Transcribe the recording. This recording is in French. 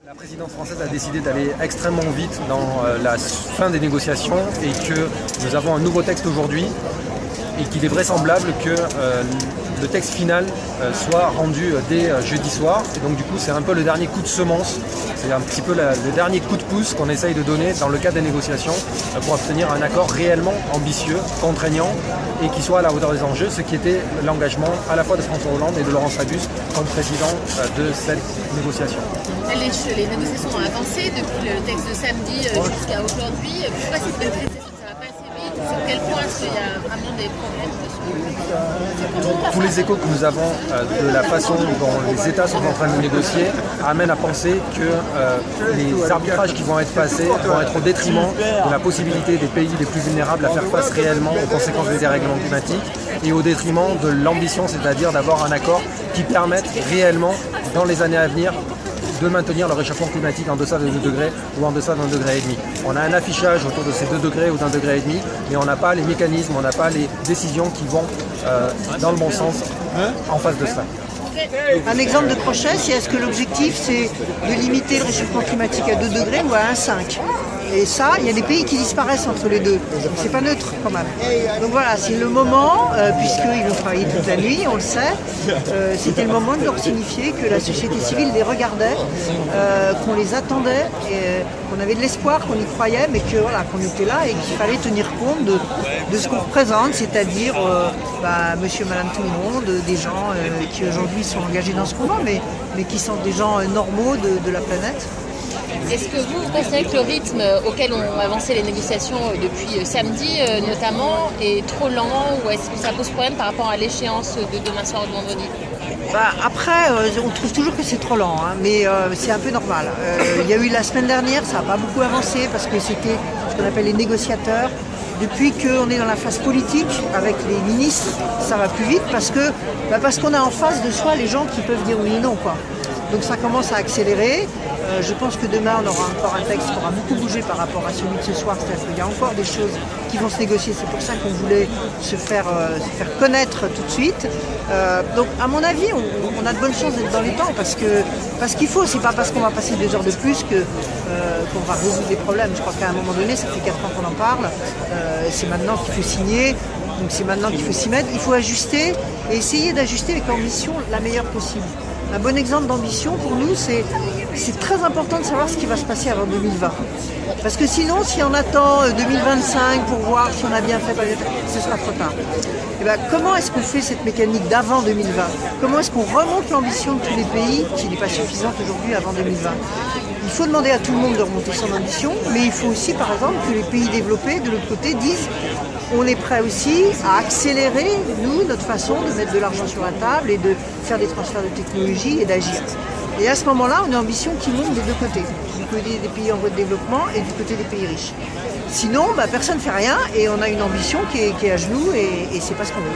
La présidence française a décidé d'aller extrêmement vite dans la fin des négociations et que nous avons un nouveau texte aujourd'hui et qu'il est vraisemblable que le texte final soit rendu dès jeudi soir. Et donc du coup c'est un peu le dernier coup de semence, c'est un petit peu le dernier coup de pouce qu'on essaye de donner dans le cadre des négociations pour obtenir un accord réellement ambitieux, contraignant et qui soit à la hauteur des enjeux, ce qui était l'engagement à la fois de François Hollande et de Laurent Fabius comme président de cette négociation. Les négociations ont avancé depuis le texte de samedi jusqu'à aujourd'hui. Pourquoi cette négociation ça va pas assez vite? Sur quel point est-ce qu'il y a vraiment des problèmes dessus? Tous les échos que nous avons de la façon dont les États sont en train de négocier amènent à penser que les arbitrages qui vont être passés vont être au détriment de la possibilité des pays les plus vulnérables à faire face réellement aux conséquences des dérèglements climatiques et au détriment de l'ambition, c'est-à-dire d'avoir un accord qui permette réellement, dans les années à venir, de maintenir le réchauffement climatique en deçà de 2 degrés ou en deçà d'1,5 degré. On a un affichage autour de ces 2 degrés ou d'1,5 degré, mais on n'a pas les mécanismes, on n'a pas les décisions qui vont dans le bon sens en face de cela. Un exemple de crochet, c'est est-ce que l'objectif c'est de limiter le réchauffement climatique à 2 degrés ou à 1,5 ? Et ça, il y a des pays qui disparaissent entre les deux. C'est pas neutre quand même. Donc voilà, c'est le moment, puisqu'ils vont travailler toute la nuit, on le sait, c'était le moment de leur signifier que la société civile les regardait, qu'on les attendait, qu'on avait de l'espoir, qu'on y croyait, mais que voilà, qu'on était là et qu'il fallait tenir compte de ce qu'on représente, c'est-à-dire monsieur, madame, tout le monde, des gens qui aujourd'hui sont engagés dans ce combat, mais qui sont des gens normaux de la planète. Est-ce que vous pensez que le rythme auquel ont avancé les négociations depuis samedi notamment est trop lent ou est-ce que ça pose problème par rapport à l'échéance de demain soir ou de vendredi? Après, on trouve toujours que c'est trop lent, mais c'est un peu normal. Il y a eu la semaine dernière, ça n'a pas beaucoup avancé parce que c'était ce qu'on appelle les négociateurs. Depuis qu'on est dans la phase politique avec les ministres, ça va plus vite parce qu'on a en face de soi les gens qui peuvent dire oui ou non, quoi. Donc ça commence à accélérer. Je pense que demain on aura encore un texte qui aura beaucoup bougé par rapport à celui de ce soir. C'est-à-dire qu'il y a encore des choses qui vont se négocier. C'est pour ça qu'on voulait se faire connaître tout de suite. Donc à mon avis, on a de bonnes chances d'être dans les temps parce qu'il faut. C'est pas parce qu'on va passer 2 heures de plus qu'on va résoudre des problèmes. Je crois qu'à un moment donné, ça fait 4 ans qu'on en parle. C'est maintenant qu'il faut signer. Donc c'est maintenant qu'il faut s'y mettre. Il faut ajuster et essayer d'ajuster avec l'ambition la meilleure possible. Un bon exemple d'ambition pour nous, c'est très important de savoir ce qui va se passer avant 2020. Parce que sinon, si on attend 2025 pour voir si on a bien fait, ce sera trop tard. Et comment est-ce qu'on fait cette mécanique d'avant 2020? Comment est-ce qu'on remonte l'ambition de tous les pays, qui n'est pas suffisante aujourd'hui avant 2020? Il faut demander à tout le monde de remonter son ambition, mais il faut aussi, par exemple, que les pays développés, de l'autre côté, disent on est prêt aussi à accélérer, nous, notre façon de mettre de l'argent sur la table et de faire des transferts de technologie et d'agir. Et à ce moment-là, on a une ambition qui monte des deux côtés, du côté des pays en voie de développement et du côté des pays riches. Sinon, personne ne fait rien et on a une ambition qui est à genoux et c'est pas ce qu'on veut.